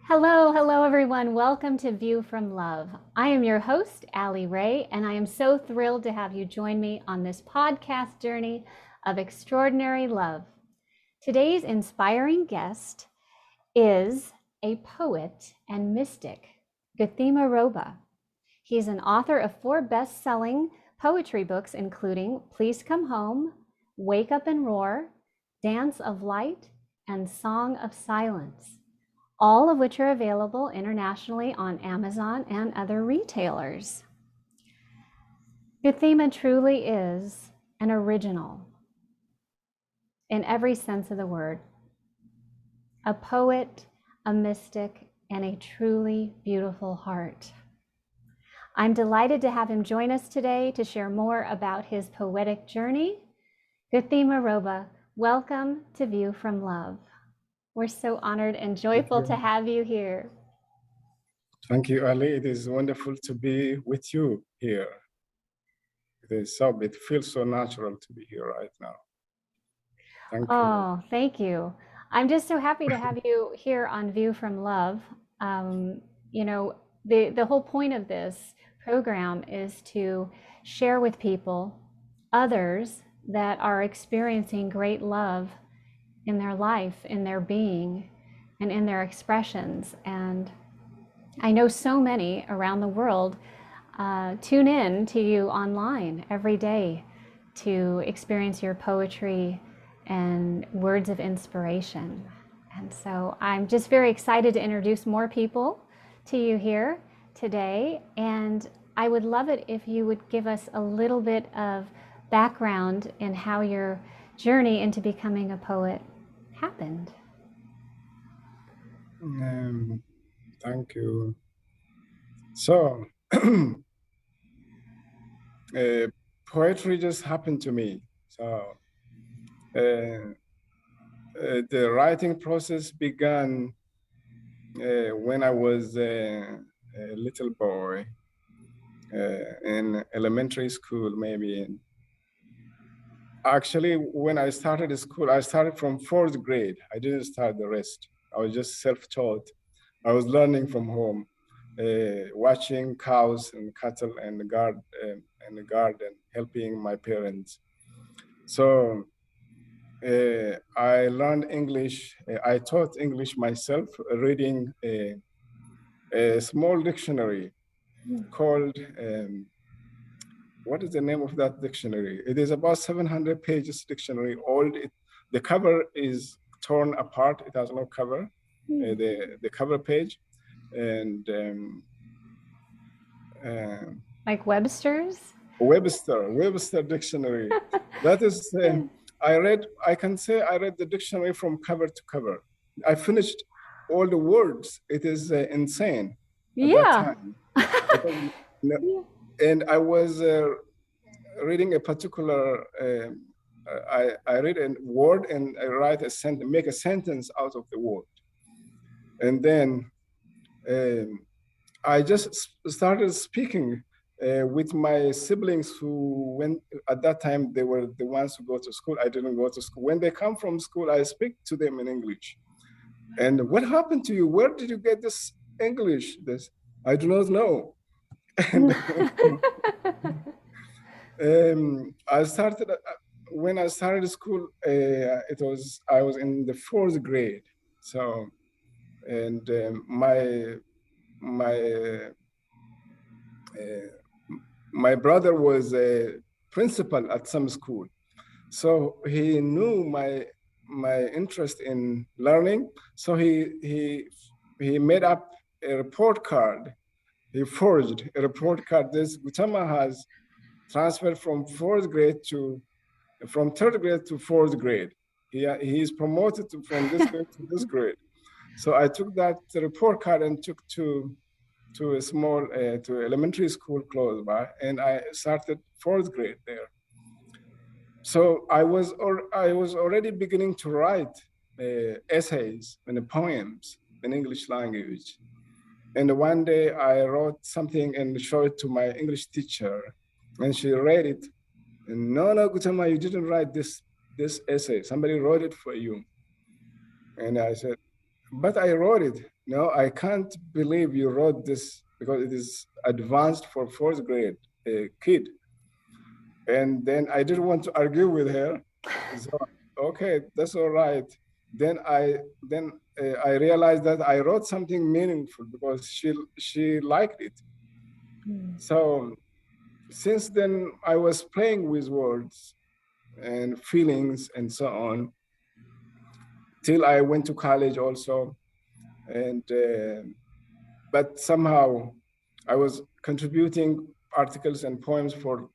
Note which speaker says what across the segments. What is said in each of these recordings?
Speaker 1: Hello everyone. Welcome to View from Love. I am your host, Allie Ray, and I am so thrilled to have you join me on this podcast journey of extraordinary love. Today's inspiring guest is a poet and mystic, Guthema Roba. He's an author of 4 best-selling poetry books, including Please Come Home, Wake Up and Roar, Dance of Light, and Song of Silence, all of which are available internationally on Amazon and other retailers. Guthema truly is an original in every sense of the word, a poet, a mystic, and a truly beautiful heart. I'm delighted to have him join us today to share more about his poetic journey. Guthema Roba, welcome to View from Love. We're so honored and joyful to have you here.
Speaker 2: Thank you, Ali. It is wonderful to be with you here. It feels so natural to be here right now. Thank you.
Speaker 1: Oh, thank you. I'm just so happy to have you here on View from Love. The whole point of this program is to share with people, others that are experiencing great love in their life, in their being, and in their expressions. And I know so many around the world tune in to you online every day to experience your poetry and words of inspiration. And so I'm just very excited to introduce more people to you here today. And I would love it if you would give us a little bit of background in how your journey into becoming a poet happened.
Speaker 2: Thank you. So, poetry just happened to me. So, the writing process began when I was a little boy in elementary school, maybe. Actually, when I started school, I started from 4th grade. I didn't start the rest. I was just self-taught. I was learning from home, watching cows and cattle and the garden, helping my parents. So I learned English. I taught English myself, reading a small dictionary called, what is the name of that dictionary? It is about 700 pages dictionary, old. The cover is torn apart. It has no cover, the cover page. And
Speaker 1: like Webster's?
Speaker 2: Webster dictionary. That is, I can say I read the dictionary from cover to cover. I finished all the words. It is insane at that time. And I was reading a particular, I read a word and I write a sentence, make a sentence out of the word. And then I just started speaking with my siblings who went, at that time, they were the ones who go to school. I didn't go to school. When they come from school, I speak to them in English. And what happened to you? Where did you get this English? This, I do not know. And I started, when I started school, I was in the 4th grade. So, and my brother was a principal at some school. So he knew my interest in learning. So he made up a report card. He forged a report card. This Guthema has transferred from 4th grade from 3rd grade to 4th grade. He is promoted from this grade to this grade. So I took that report card and took to a small, to elementary school close by, and I started 4th grade there. So I was already beginning to write essays and poems in English language. And one day I wrote something and showed it to my English teacher, and she read it. And no, Guthema, you didn't write this essay. Somebody wrote it for you. And I said, but I wrote it. No, I can't believe you wrote this because it is advanced for fourth grade kid. And then I didn't want to argue with her. So, okay, that's all right. Then I realized that I wrote something meaningful because she liked it. So since then, I was playing with words and feelings and so on till I went to college also. And but somehow I was contributing articles and poems for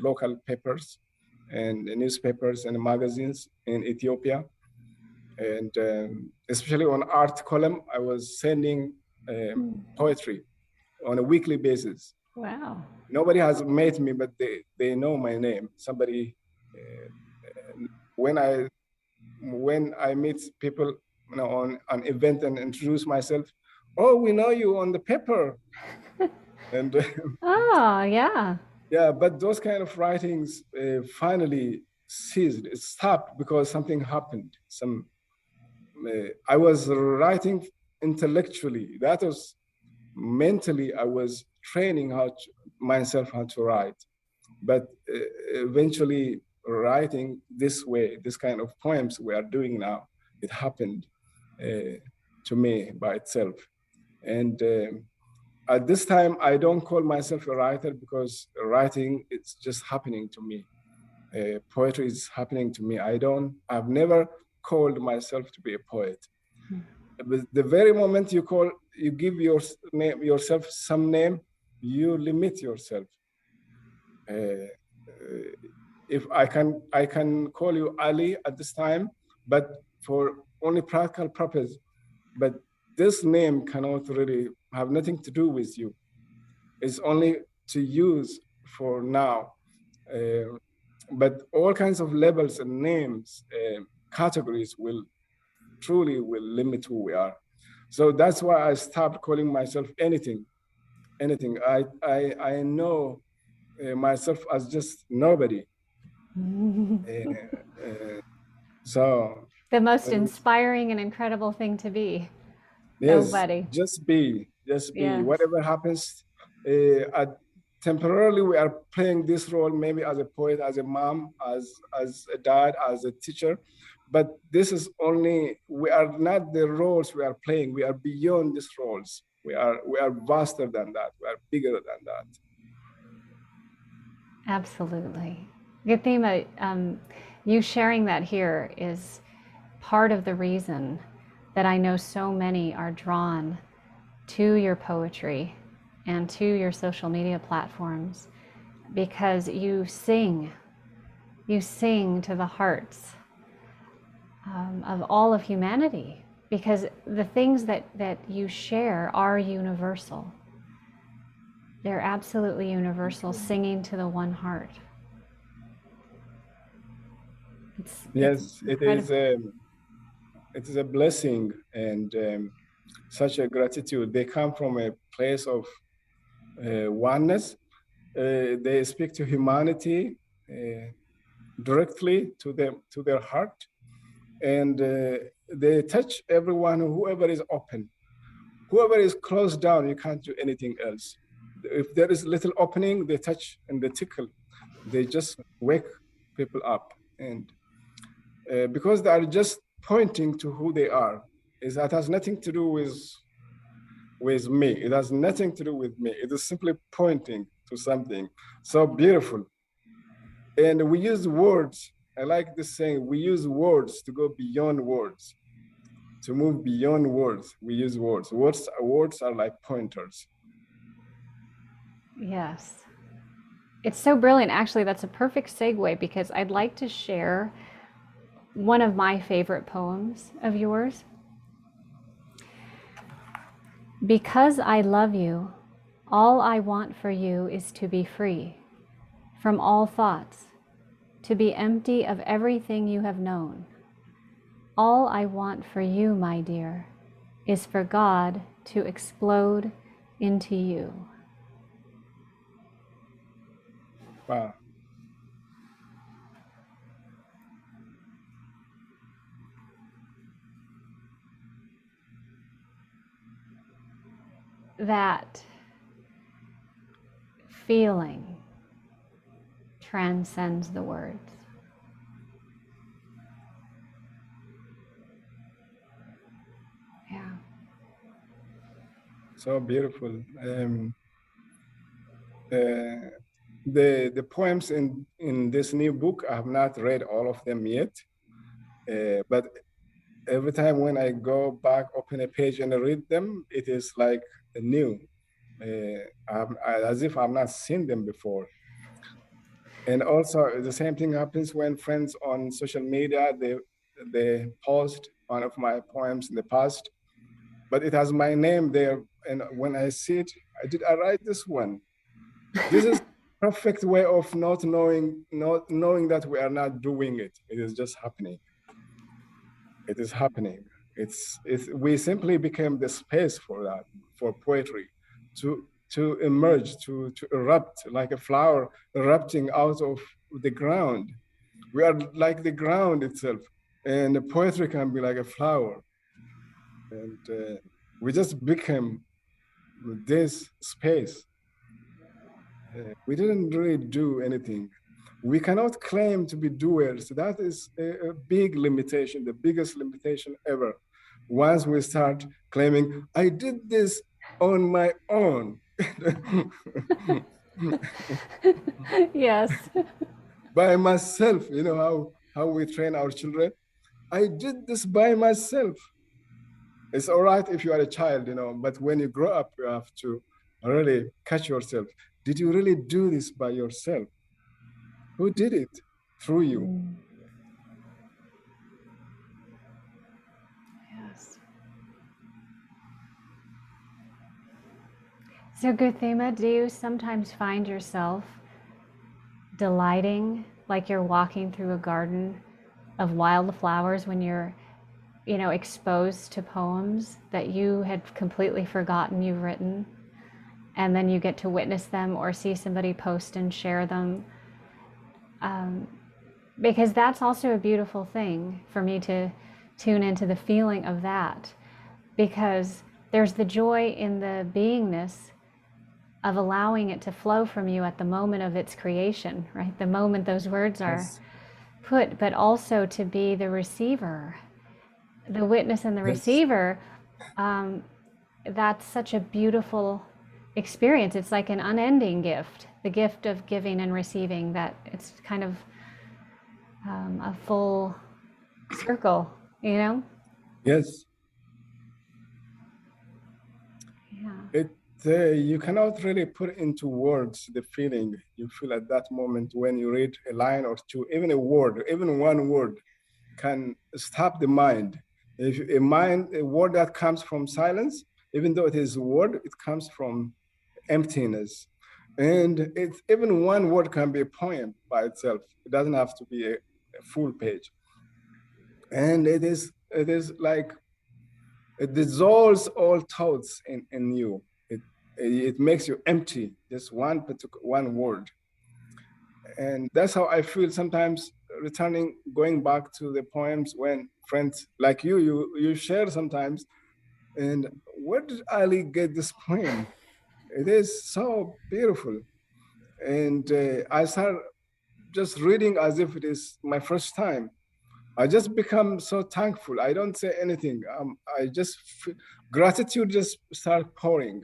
Speaker 2: local papers and newspapers and magazines in Ethiopia. And especially on art column, I was sending poetry on a weekly basis.
Speaker 1: Wow.
Speaker 2: Nobody has met me, but they know my name. Somebody, uh, when I meet people, you know, on an event and introduce myself, oh, we know you on the paper. And
Speaker 1: Oh, yeah.
Speaker 2: yeah, but those kind of writings finally ceased. It stopped because something happened. I was writing intellectually. That was mentally. I was training myself how to write, but eventually writing this way, this kind of poems we are doing now, it happened to me by itself. And at this time, I don't call myself a writer because writing is just happening to me. Poetry is happening to me. I've never called myself to be a poet. But the very moment you give yourself some name, you limit yourself. Uh, if I can call you Ali at this time, but for only practical purpose. But this name cannot really have nothing to do with you. It's only to use for now. But all kinds of labels and names, categories will limit who we are. So that's why I stopped calling myself anything. I know myself as just nobody. Uh, so
Speaker 1: The most
Speaker 2: uh,
Speaker 1: inspiring and incredible thing to be.
Speaker 2: yes,
Speaker 1: Nobody.
Speaker 2: just be.
Speaker 1: Yes.
Speaker 2: Whatever happens, temporarily we are playing this role, maybe as a poet, as a mom, as a dad, as a teacher. But this is only, we are not the roles we are playing. We are beyond these roles. We are vaster than that. We are bigger than that.
Speaker 1: Absolutely. Guthema, you sharing that here is part of the reason that I know so many are drawn to your poetry and to your social media platforms, because you sing to the hearts of all of humanity, because the things that you share are universal. They're absolutely universal, singing to the one heart. It's
Speaker 2: Yes,
Speaker 1: incredible.
Speaker 2: it is a blessing and such a gratitude. They come from a place of oneness. They speak to humanity directly to their heart, and they touch everyone. Whoever is open, whoever is closed down, you can't do anything else. If there is little opening, they touch and they tickle. They just wake people up, and because they are just pointing to who they are. Is that has nothing to do with me. It has nothing to do with me. It is simply pointing to something so beautiful. And we use words. I like this saying, we use words to go beyond words, to move beyond words. We use words. Words are like pointers.
Speaker 1: Yes. It's so brilliant. Actually, that's a perfect segue, because I'd like to share one of my favorite poems of yours. Because I love you, all I want for you is to be free from all thoughts, to be empty of everything you have known. All I want for you, my dear, is for God to explode into you.
Speaker 2: Wow.
Speaker 1: that feeling transcends the words. Yeah.
Speaker 2: So beautiful. The poems in this new book, I have not read all of them yet, but every time when I go back, open a page and read them, it is like new, as if I've not seen them before. And also the same thing happens when friends on social media, they post one of my poems in the past, but it has my name there. And when I see it, did I write this one? This is perfect way of not knowing that we are not doing it. It is just happening. It is happening. It's we simply became the space for that, for poetry, to emerge, to erupt like a flower erupting out of the ground. We are like the ground itself, and the poetry can be like a flower. And we just became this space. We didn't really do anything. We cannot claim to be doers. That is a big limitation, the biggest limitation ever. Once we start claiming, I did this on my own.
Speaker 1: Yes.
Speaker 2: By myself, you know how we train our children. I did this by myself. It's all right if you are a child, you know, but when you grow up, you have to really catch yourself. Did you really do this by yourself? Who did it through you?
Speaker 1: Yes. So, Guthema, do you sometimes find yourself delighting, like you're walking through a garden of wildflowers when you're, exposed to poems that you had completely forgotten you've written, and then you get to witness them or see somebody post and share them? Because that's also a beautiful thing for me to tune into the feeling of that, because there's the joy in the beingness of allowing it to flow from you at the moment of its creation, right? The moment those words are
Speaker 2: Yes,
Speaker 1: put, but also to be the receiver, the witness and the
Speaker 2: yes,
Speaker 1: receiver. That's such a beautiful experience. It's like an unending gift, the gift of giving and receiving, that it's kind of a full circle, you know?
Speaker 2: yes.
Speaker 1: Yeah.
Speaker 2: It you cannot really put into words the feeling you feel at that moment when you read a line or two, even a word, even one word can stop the mind. If a word that comes from silence, even though it is a word, it comes from emptiness. And it's even one word can be a poem by itself. It doesn't have to be a full page. And it is like it dissolves all thoughts in you. It makes you empty, just one particular one word. And that's how I feel sometimes returning, going back to the poems when friends like you share sometimes. And where did Ali get this poem? It is so beautiful. And I start just reading as if it is my first time. I just become so thankful. I don't say anything. I just gratitude just start pouring.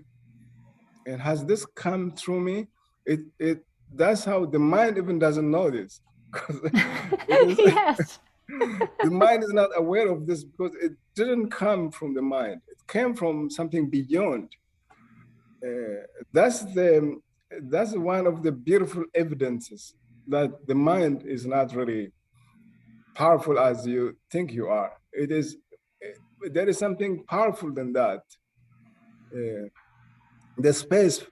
Speaker 2: And has this come through me? It That's how the mind even doesn't know this, because it is
Speaker 1: Yes.
Speaker 2: the mind is not aware of this because it didn't come from the mind. It came from something beyond. Uh, that's the that's one of the beautiful evidences that the mind is not really powerful as you think you are. It is there is something powerful than that. Uh, the space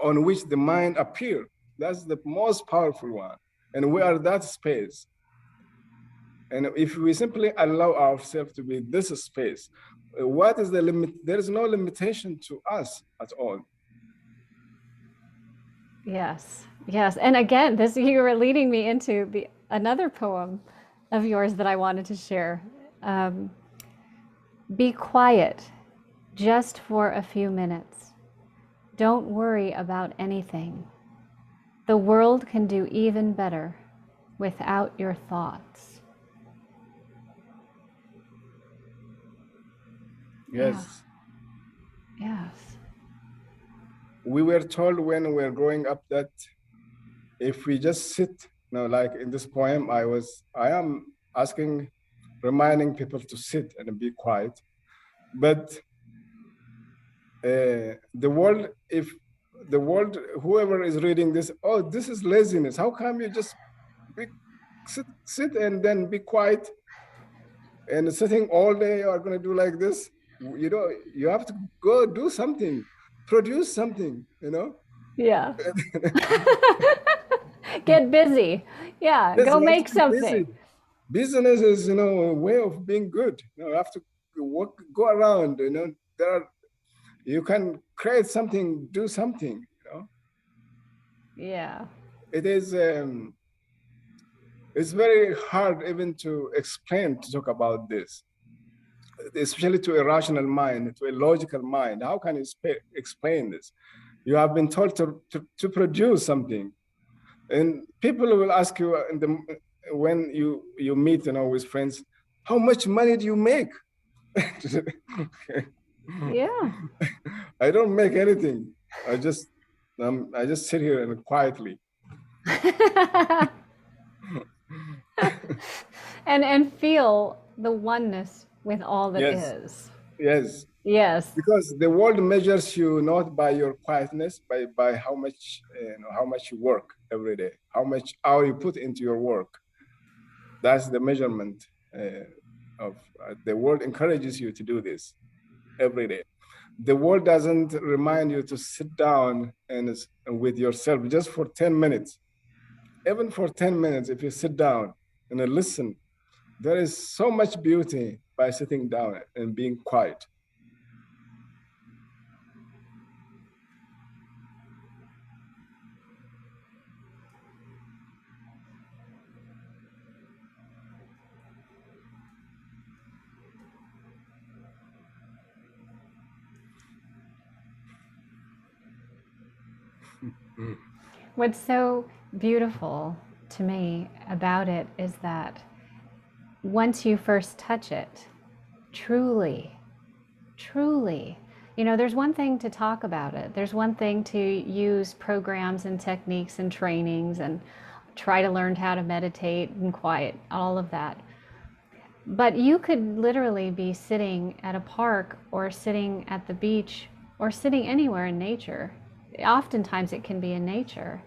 Speaker 2: on which the mind appears. That's the most powerful one. And we are that space. And if we simply allow ourselves to be this space, what is the limit? There is no limitation to us at all.
Speaker 1: Yes. Yes. And again, this you were leading me into the another poem of yours that I wanted to share. Um, Be quiet just for a few minutes. Don't worry about anything. The world can do even better without your thoughts.
Speaker 2: Yes.
Speaker 1: Yeah. Yes.
Speaker 2: We were told when we were growing up that if we just sit, like in this poem, I am asking, reminding people to sit and be quiet. But the world, if the world, whoever is reading this, oh, this is laziness. How come you just be, sit and then be quiet? And sitting all day, you are going to do like this? You have to go do something, produce something,
Speaker 1: Yeah. Get busy. Yeah,
Speaker 2: Yes,
Speaker 1: go
Speaker 2: you have to
Speaker 1: make
Speaker 2: be busy.
Speaker 1: something.
Speaker 2: Business is, a way of being good. You have to work, go around, you can create something, do something.
Speaker 1: Yeah.
Speaker 2: It is, it's very hard even to explain, to talk about this, especially to a rational mind, to a logical mind. How can you explain this? You have been told to produce something. And people will ask you when you meet, with friends, how much money do you make?
Speaker 1: Yeah.
Speaker 2: I don't make anything. I just sit here and quietly.
Speaker 1: And feel the oneness with all that
Speaker 2: Yes,
Speaker 1: is.
Speaker 2: yes.
Speaker 1: Yes.
Speaker 2: Because the world measures you not by your quietness, by how much how much you work every day, how much hour you put into your work. That's the measurement of the world encourages you to do this every day. The world doesn't remind you to sit down and with yourself just for 10 minutes. Even for 10 minutes, if you sit down and listen, there is so much beauty by sitting down and being quiet.
Speaker 1: What's so beautiful to me about it is that once you first touch it, truly, truly, there's one thing to talk about it. There's one thing to use programs and techniques and trainings and try to learn how to meditate and quiet, all of that. But you could literally be sitting at a park or sitting at the beach or sitting anywhere in nature. Oftentimes it can be in nature.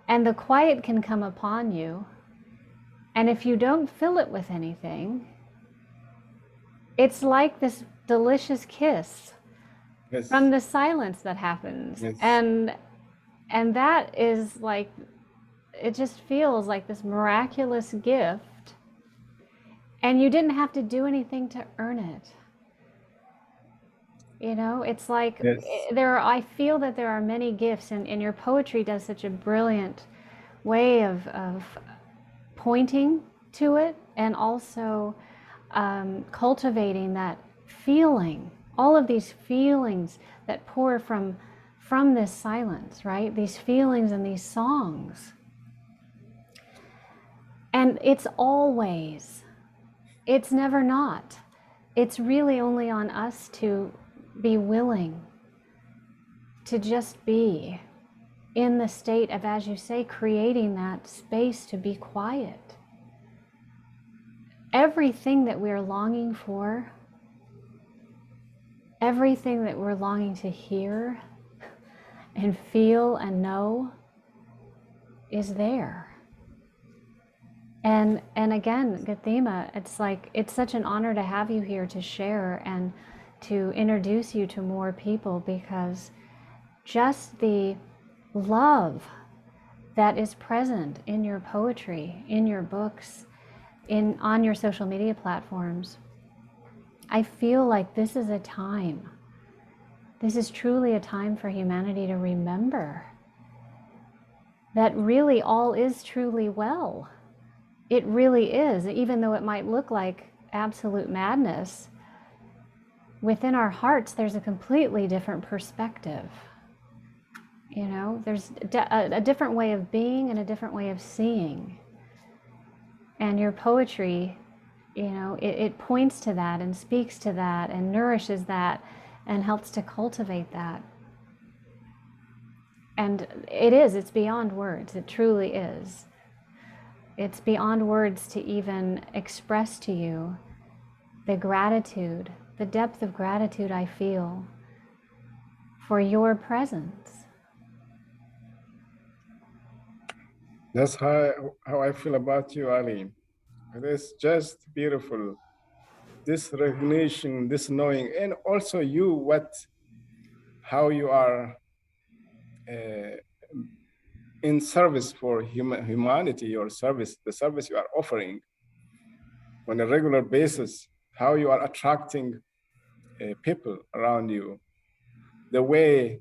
Speaker 1: And the quiet can come upon you. And if you don't fill it with anything, it's like this delicious kiss from
Speaker 2: Yes,
Speaker 1: the silence that happens.
Speaker 2: yes,
Speaker 1: And that is like, it just feels like this miraculous gift. And you didn't have to do anything to earn it. It's like
Speaker 2: yes,
Speaker 1: I feel that there are many gifts, and your poetry does such a brilliant way of pointing to it and also cultivating that feeling, all of these feelings that pour from this silence, right? These feelings and these songs. And it's always, it's never not. It's really only on us to be willing to just be in the state of, as you say, creating that space to be quiet. Everything that we're longing for, everything that we're longing to hear and feel and know is there. And again, Guthema, it's such an honor to have you here to share and to introduce you to more people, because just the love that is present in your poetry, in your books, on your social media platforms, I feel like this is a time. This is truly a time for humanity to remember that really all is truly well. It really is, even though it might look like absolute madness. within our hearts, there's a completely different perspective. You know, there's a different way of being and a different way of seeing. And your poetry, you know, it points to that and speaks to that and nourishes that and helps to cultivate that. And it's beyond words. It truly is. It's beyond words to even express to you the gratitude, the depth of gratitude I feel for your presence.
Speaker 2: That's how I feel about you, Ali. It is just beautiful. This recognition, this knowing, and also how you are in service for humanity, your service, the service you are offering on a regular basis, how you are attracting people around you, the way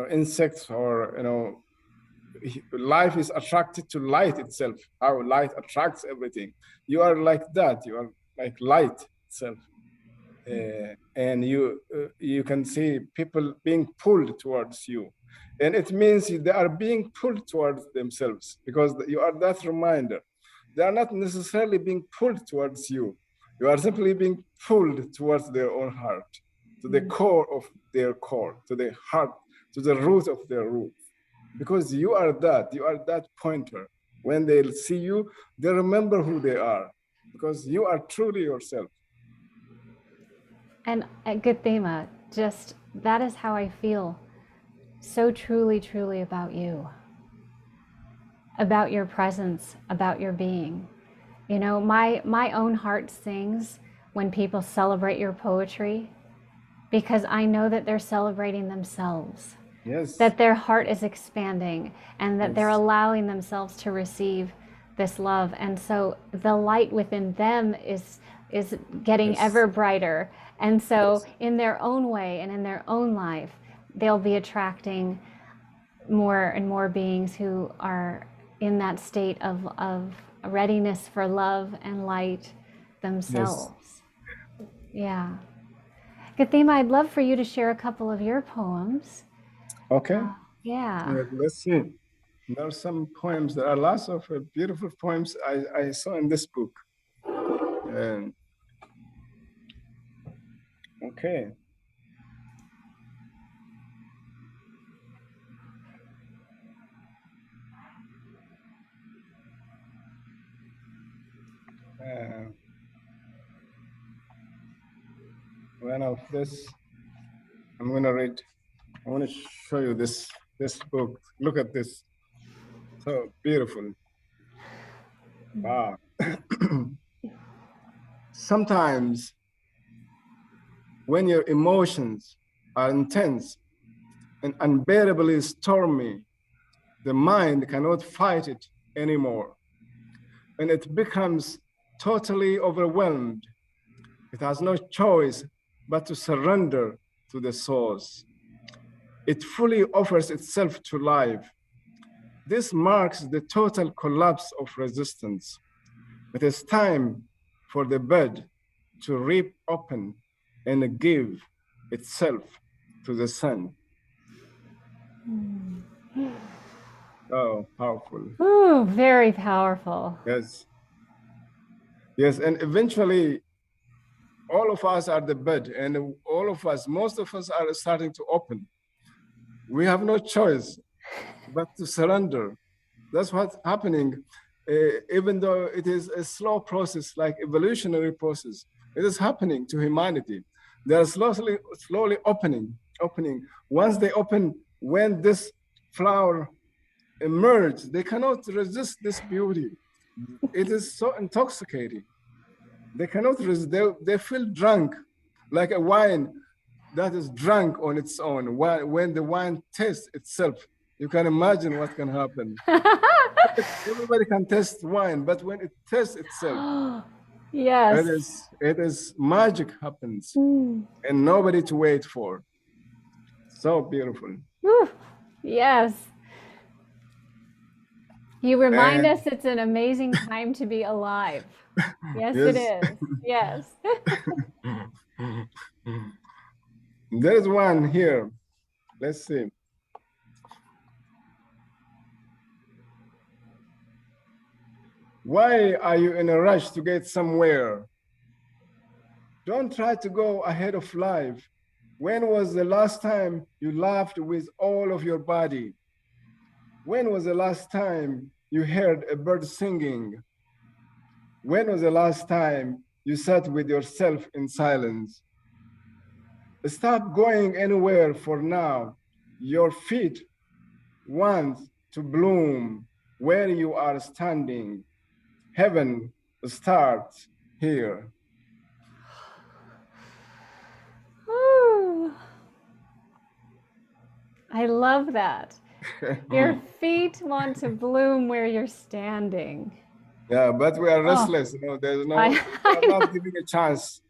Speaker 2: insects or life is attracted to light itself, how light attracts everything. You are like that, you are like light itself. And you can see people being pulled towards you, and it means they are being pulled towards themselves, because you are that reminder. They are not necessarily being pulled towards you. You are simply being pulled towards their own heart, to the core of their core, to the heart, to the root of their root, because you are that pointer. When they see you, they remember who they are, because you are truly yourself.
Speaker 1: And at Guthema, just that is how I feel so truly, truly about you, about your presence, about your being. You know, my own heart sings when people celebrate your poetry, because I know that they're celebrating themselves.
Speaker 2: Yes.
Speaker 1: That their heart is expanding and that
Speaker 2: Yes.
Speaker 1: they're allowing themselves to receive this love. And so the light within them is getting
Speaker 2: Yes.
Speaker 1: ever brighter. And so
Speaker 2: Yes.
Speaker 1: in their own way and in their own life, they'll be attracting more and more beings who are in that state of readiness for love and light themselves. Yes. Yeah. Guthema, I'd love for you to share a couple of your poems.
Speaker 2: Okay.
Speaker 1: Yeah.
Speaker 2: Let's see. There are some poems. There are lots of beautiful poems I saw in this book. Okay. One of this, I'm going to read. I want to show you this book. Look at this. So beautiful. Wow. Sometimes when your emotions are intense and unbearably stormy, the mind cannot fight it anymore, and it becomes totally overwhelmed. It has no choice but to surrender to the source. It fully offers itself to life. This marks the total collapse of resistance. It is time for the bud to rip open and give itself to the sun. Oh, powerful.
Speaker 1: Ooh, very powerful.
Speaker 2: Yes. Yes, and eventually all of us are the bud, and all of us, most of us are starting to open. We have no choice but to surrender. That's what's happening. Even though it is a slow process, like evolutionary process, it is happening to humanity. They are slowly opening. Once they open, when this flower emerges, they cannot resist this beauty. It is so intoxicating. They cannot resist. They feel drunk, like a wine that is drunk on its own. When the wine tastes itself, you can imagine what can happen. Everybody can taste wine, but when it tastes itself,
Speaker 1: yes,
Speaker 2: it is magic happens, and nobody to wait for. So beautiful.
Speaker 1: Woo. Yes. You remind
Speaker 2: And
Speaker 1: us it's an amazing time to be alive. Yes, it
Speaker 2: yes,
Speaker 1: is. Yes.
Speaker 2: there is one here. Let's see. Why are you in a rush to get somewhere? Don't try to go ahead of life. When was the last time you laughed with all of your body? When was the last time you heard a bird singing? When was the last time you sat with yourself in silence? Stop going anywhere for now. Your feet want to bloom where you are standing. Heaven starts here.
Speaker 1: Ooh, I love that. Your feet want to bloom where you're standing.
Speaker 2: Yeah, but we are
Speaker 1: Oh,
Speaker 2: restless. There's
Speaker 1: I,
Speaker 2: no, we are
Speaker 1: I
Speaker 2: not giving a chance.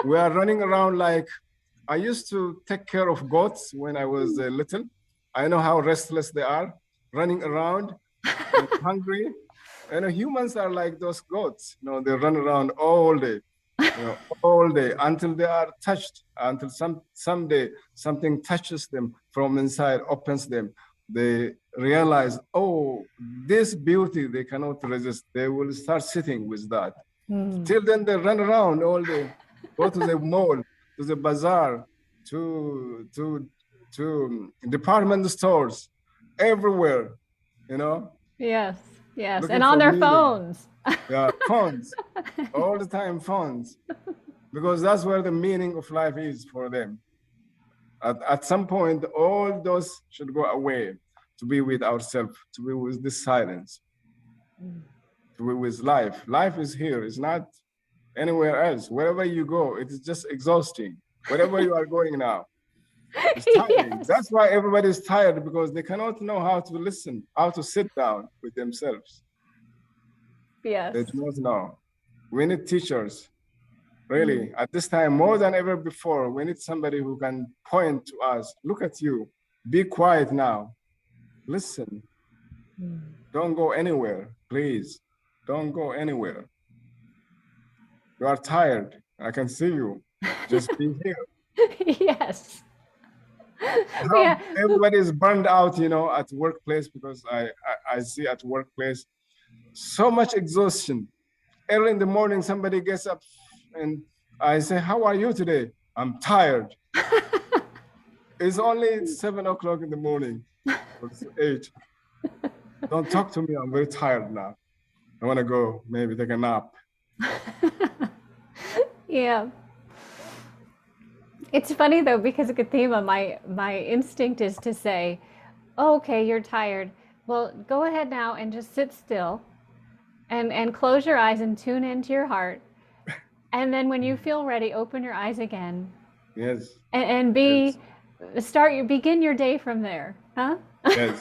Speaker 2: We are running around like I used to take care of goats when I was little. I know how restless they are, running around and hungry. Humans are like those goats. They run around all day, all day until they are touched, until someday something touches them from inside, opens them. They realize, oh, this beauty they cannot resist. They will start sitting with that. Till then, they run around all day, go to the mall, to the bazaar, to department stores, everywhere, you know,
Speaker 1: yes, yes.
Speaker 2: looking
Speaker 1: And on
Speaker 2: for
Speaker 1: their
Speaker 2: meaning.
Speaker 1: phones.
Speaker 2: Yeah, phones, all the time phones, because that's where the meaning of life is for them. At some point, all those should go away to be with ourselves, to be with this silence, to be with life. Life is here, it's not anywhere else. Wherever you go, it is just exhausting. Wherever you are going now, it's tiring.
Speaker 1: Yes,
Speaker 2: That's why everybody is tired, because they cannot know how to listen, how to sit down with themselves.
Speaker 1: yes.
Speaker 2: They do not know. We need teachers, really. At this time, more than ever before, we need somebody who can point to us. Look at you. Be quiet now. Listen. Don't go anywhere, please. Don't go anywhere. You are tired. I can see you. Just be here.
Speaker 1: Yes.
Speaker 2: How
Speaker 1: Yeah.
Speaker 2: everybody is burned out, at workplace, because I see at workplace so much exhaustion. Early in the morning, somebody gets up and I say, how are you today? I'm tired. It's only 7 o'clock in the morning. Or it's 8. Don't talk to me. I'm very tired now. I want to go maybe take a nap.
Speaker 1: Yeah. It's funny though because Guthema, my instinct is to say, oh, "Okay, you're tired. Well, go ahead now and just sit still and close your eyes and tune into your heart. And then when you feel ready, open your eyes again
Speaker 2: Yes.
Speaker 1: and
Speaker 2: Yes.
Speaker 1: begin your day from there, huh?"
Speaker 2: Yes.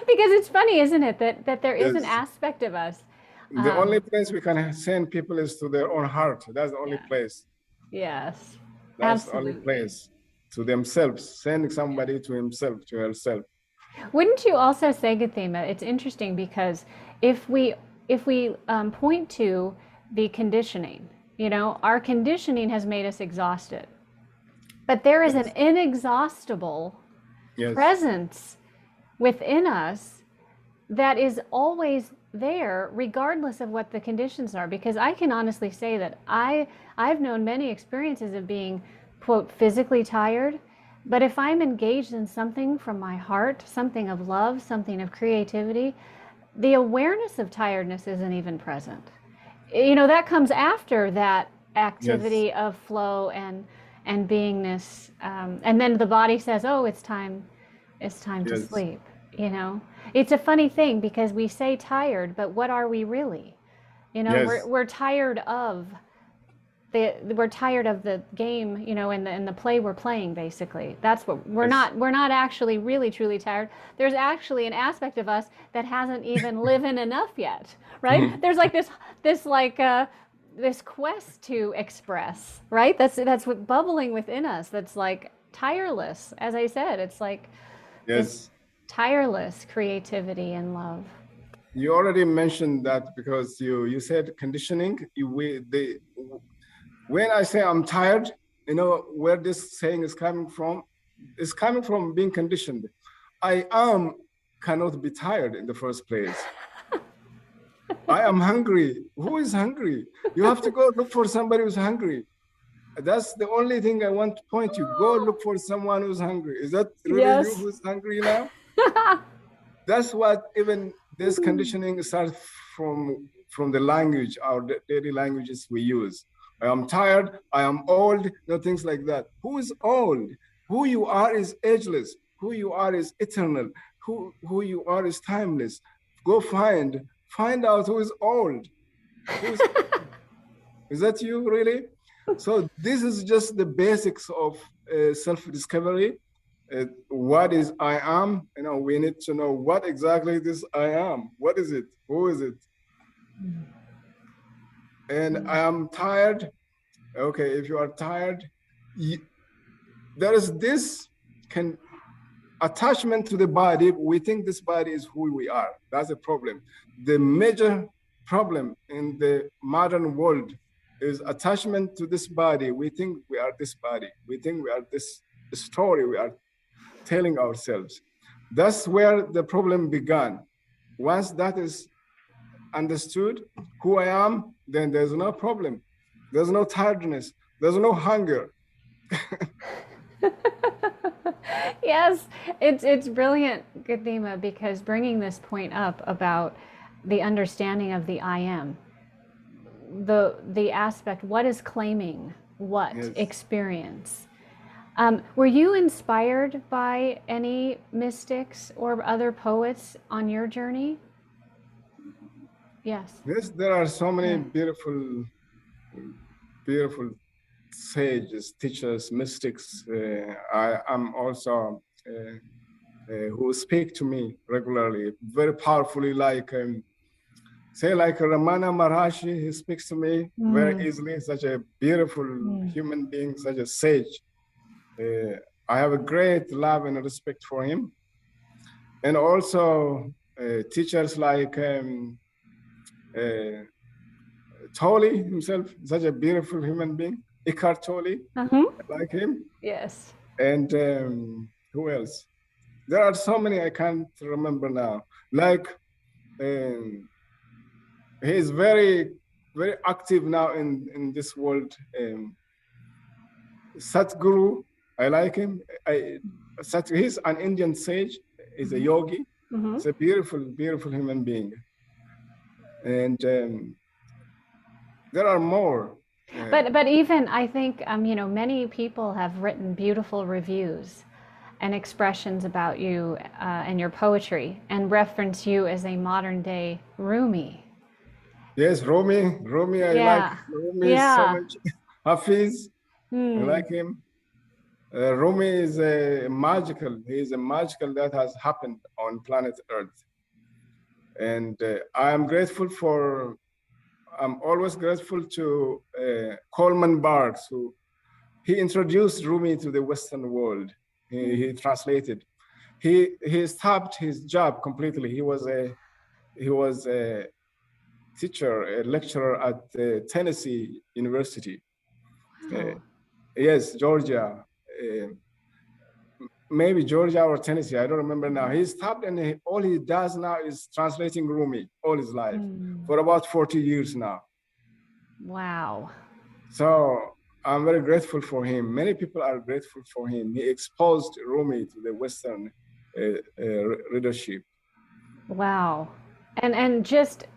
Speaker 1: Because it's funny, isn't it, that there is an
Speaker 2: Yes.
Speaker 1: aspect of us.
Speaker 2: The only place we can send people is to their own heart. That's the only
Speaker 1: Yeah.
Speaker 2: place.
Speaker 1: Yes.
Speaker 2: That's the only
Speaker 1: Absolutely.
Speaker 2: place. To themselves, sending somebody to himself, to herself.
Speaker 1: Wouldn't you also say, Gathema, it's interesting because if we point to the conditioning, our conditioning has made us exhausted, but there is an
Speaker 2: Yes.
Speaker 1: inexhaustible
Speaker 2: Yes.
Speaker 1: presence within us that is always there regardless of what the conditions are, because I can honestly say that I've known many experiences of being, quote, physically tired, but if I'm engaged in something from my heart, something of love, something of creativity, the awareness of tiredness isn't even present. That comes after that
Speaker 2: Yes.
Speaker 1: activity of flow and beingness, and then the body says, "Oh, it's time to
Speaker 2: Yes.
Speaker 1: sleep." It's a funny thing because we say tired, but what are we really?
Speaker 2: Yes.
Speaker 1: We're tired of the game, and the play we're playing. Basically, that's what we're
Speaker 2: Yes.
Speaker 1: not. We're not actually really truly tired. There's actually an aspect of us that hasn't even lived enough yet, right? There's like this like this quest to express, right? That's what bubbling within us. That's like tireless. As I said, it's like this
Speaker 2: Yes.
Speaker 1: tireless creativity and love.
Speaker 2: You already mentioned that because you said conditioning. When I say I'm tired, you know where this saying is coming from? It's coming from being conditioned. I am cannot be tired in the first place. I am hungry. Who is hungry? You have to go look for somebody who's hungry. That's the only thing I want to point you. Go look for someone who's hungry. Is that really you
Speaker 1: Yes.
Speaker 2: who's hungry now? That's what even this conditioning starts from the language, our daily languages we use. I am tired, I am old, you know, things like that. Who is old? Who you are is ageless. Who you are is eternal. Who you are is timeless. Go find out who is old. Who is old? Is that you really? So this is just the basics of self-discovery. What is I am? You know, we need to know what exactly this I am. What is it? Who is it? And I am tired. Okay, if you are tired, there is this attachment to the body. We think this body is who we are. That's a problem. The major problem in the modern world is attachment to this body. We think we are this body. We think we are this story we are telling ourselves. That's where the problem began. Once that is understood, who I am, then there's no problem. There's no tiredness. There's no hunger.
Speaker 1: Yes, it's brilliant, Guthema, because bringing this point up about the understanding of the I am, the aspect, what is claiming what
Speaker 2: Yes.
Speaker 1: experience. Were you inspired by any mystics or other poets on your journey? Yes.
Speaker 2: Yes, there are so many beautiful sages, teachers, mystics. I am also who speak to me regularly, very powerfully, like say like Ramana Maharshi. He speaks to me very easily. Such a beautiful human being, such a sage. I have a great love and respect for him, and also teachers like Tolle himself, such a beautiful human being. Eckhart Tolle, I like him.
Speaker 1: Yes.
Speaker 2: And who else? There are so many I can't remember now. Like he's very, very active now in this world. Satguru, I like him. He's an Indian sage. He's a yogi. He's a beautiful, beautiful human being. And there are more.
Speaker 1: But even I think many people have written beautiful reviews and expressions about you and your poetry, and reference you as a modern day Rumi.
Speaker 2: Yes, Rumi, I like Rumi so much. Hafiz, I like him. Rumi is a magical. He is a magical that has happened on planet Earth, and I'm always grateful to Coleman Barks, who he introduced Rumi to the Western world. He translated. He stopped his job completely. He was a teacher, a lecturer at Tennessee University.
Speaker 1: Wow.
Speaker 2: Yes, Georgia. Maybe Georgia or Tennessee, I don't remember now. He stopped, and all he does now is translating Rumi all his life for about 40 years now.
Speaker 1: Wow.
Speaker 2: So I'm very grateful for him. Many people are grateful for him. He exposed Rumi to the Western readership.
Speaker 1: Wow. And just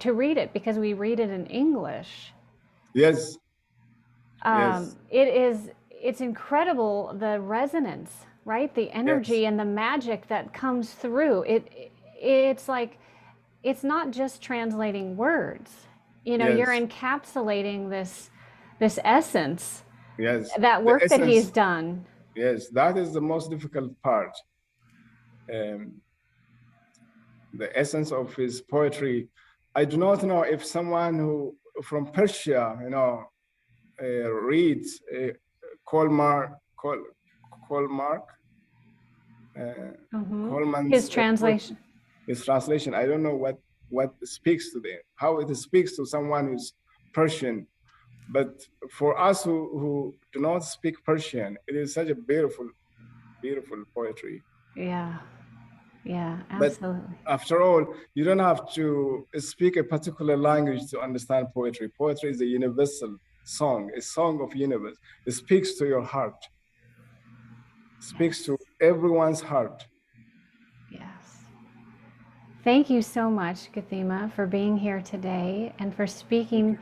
Speaker 1: to read it, because we read it in English.
Speaker 2: Yes. Yes.
Speaker 1: It's incredible, the resonance, right? The energy
Speaker 2: Yes.
Speaker 1: and the magic that comes through. It's like, it's not just translating words.
Speaker 2: Yes.
Speaker 1: You're encapsulating this essence.
Speaker 2: Yes.
Speaker 1: That work that he's done.
Speaker 2: Yes, that is the most difficult part. The essence of his poetry. I do not know if someone who from Persia, reads Kolmark. Coleman's
Speaker 1: His translation.
Speaker 2: his translation. I don't know what speaks to them, how it speaks to someone who's Persian. But for us who do not speak Persian, it is such a beautiful, beautiful poetry.
Speaker 1: Yeah. Yeah,
Speaker 2: But
Speaker 1: absolutely.
Speaker 2: after all, you don't have to speak a particular language to understand poetry. Poetry is a universal song, a song of universe. It speaks to your heart, speaks to everyone's heart.
Speaker 1: Yes. Thank you so much, Guthema, for being here today and for speaking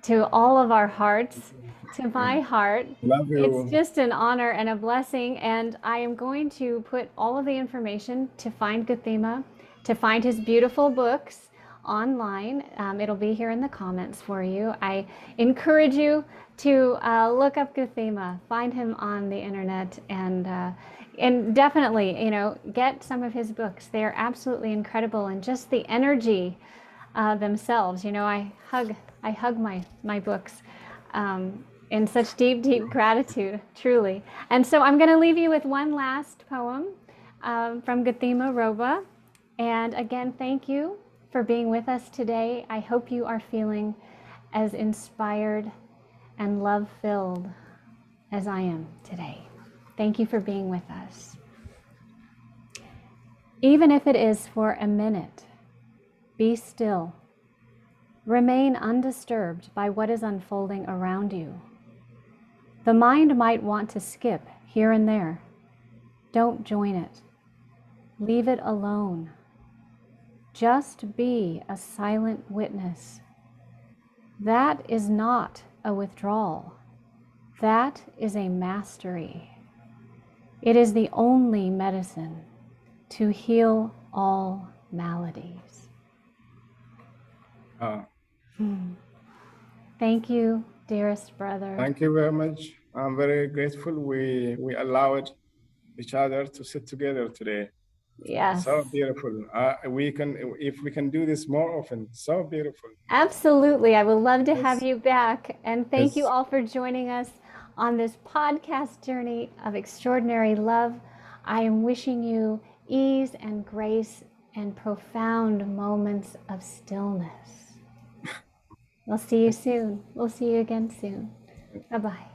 Speaker 1: to all of our hearts, to my heart.
Speaker 2: Love
Speaker 1: It's
Speaker 2: you.
Speaker 1: just an honor and a blessing. And I am going to put all of the information to find Guthema, to find his beautiful books online. It'll be here in the comments for you. I encourage you to look up Guthema, find him on the internet, and definitely, get some of his books. They are absolutely incredible, and just the energy themselves. I hug my books in such deep, deep gratitude, truly. And so I'm going to leave you with one last poem from Guthema Roba. And again, thank you for being with us today. I hope you are feeling as inspired and love-filled as I am today. Thank you for being with us. Even if it is for a minute, be still. Remain undisturbed by what is unfolding around you. The mind might want to skip here and there. Don't join it. Leave it alone. Just be a silent witness. That is not a withdrawal. That is a mastery. It is the only medicine to heal all maladies. Thank you, dearest brother.
Speaker 2: Thank you very much. I'm very grateful we allowed each other to sit together today.
Speaker 1: Yes.
Speaker 2: So beautiful. If we can do this more often, so beautiful.
Speaker 1: Absolutely. I would love to
Speaker 2: Yes.
Speaker 1: have you back. And thank you
Speaker 2: Yes.
Speaker 1: all for joining us on this podcast journey of extraordinary love. I am wishing you ease and grace and profound moments of stillness. We'll see you soon. We'll see you again soon. Bye-bye.